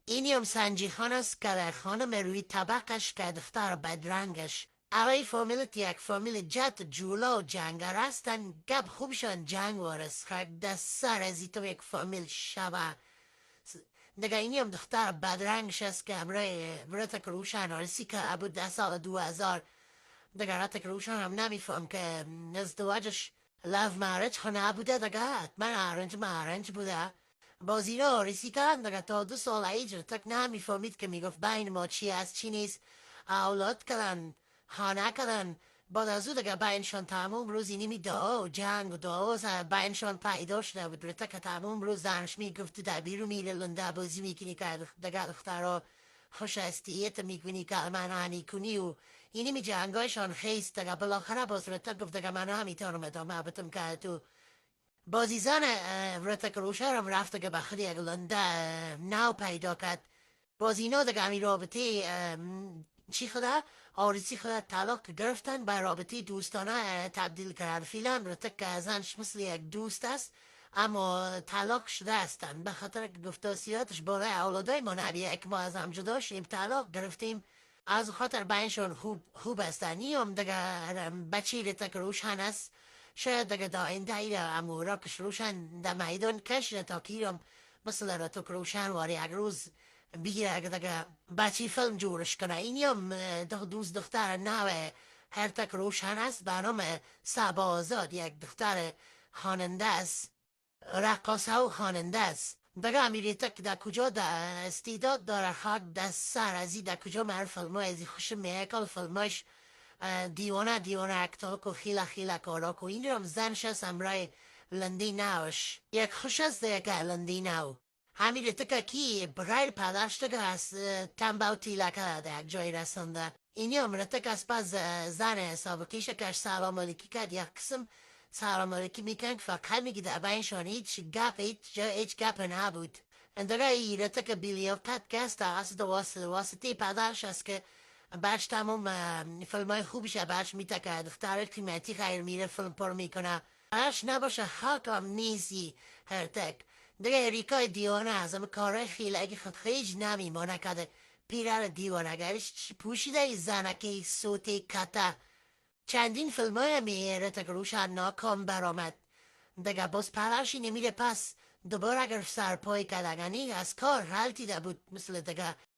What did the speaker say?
اینیم سنجی خان است که در خانم روی طبقش که دختر بدرنگش اوی فامیلت یک فامیل جت جولا و جنگر هستن گب خوبشان جنگ وارس خرد دست سر از تو یک فامیل شبه دگه اینیم دختر بدرنگش است که امره براتک روشن آرسی که ابو ده سال 2000 دگه راتک روشن هم نمیفهم که ازدواجش لاف مارج خانه نبوده دگه من ارنج بوده بازیرا رسیدن دگه تا 2 سال ایجر تک نمیفهمید که میگفت بین ما چی است چی نیست اولاد کردن خانه کردن بعد از او دگه بینشان تمام روز اینی می دعا و جنگ و دعا و بینشان پیدا شده بود برای که تمام روز زنش میگفت در بیرون میره لنده بازی میکنی که دگه دخترها خوش استیت میکنی که من هنی کنی و اینی می جنگایشان خیست دگه بالاخره باز رتا گفت دگه من همیتونم ادامه بتم که تو بازیزن رتک روشنم رفته که بخری یک لنده نو پیدا کرد بازینا دگه همی رابطه چی خوده آرزی خوده طلاق گرفتن به رابطه دوستانه تبدیل کرد فیلم رتک که ازنش مثل یک دوست است اما طلاق شده هستن به خاطر که گفتاسیاتش بالای اولادای ما نبیه که ما از هم جدا شدیم طلاق گرفتیم از خاطر بینشون خوب هستن نیم دگه بچی رتک روشن است شاید دگه دا آینده ایره امورا کش روشن در میدان کش تا کیرم مثل را تو روشن واری یک روز بگیره اگه دگه بچی فیلم جورش کنه اینیم دوست دختر نوه هر تک روشن است به نام سبا آزاد یک دختر خواننده است رقاصه و خواننده است دگه میری تک در کجا در استعداد داره خاک در سر ازی در کجا مر فیلم ازی خوش میکل فیلماش دیوانه اکتاک و خیلی کارا کو این رم زنش است امرای لندی نوش یک خوش است یک لندی نو همین تکه کی برای پدرش تکه از تنباو تیلکه در یک جای رسنده اینی هم رتک از پس زن حساب کشه کش سلام علیکی کرد یک قسم سلام علیکی میکن که فقط میگی در بینشان هیچ گپ نبود اندگه ای رتک بیلیوکت گست از دو واسطه پدرش است که بعدش تمام فیلم های خوبیش بعدش میتکه دختر قیمتی خیر میره فیلم پر میکنه بعدش نباشه حاکم نیزی هرتک دیگه ریکای دیوانه از همه کارهای خیلی اگه خود خیج نمیمانه کده پیرر دیوانه گرش پوشیده ای زنکی صوتی کتا چندین فیلم های میره تک روشن ناکام برآمد دیگه باز پرشی نمیره پس دوباره اگر سرپای کدگنی از کار حالتی ده بود مثل دیگه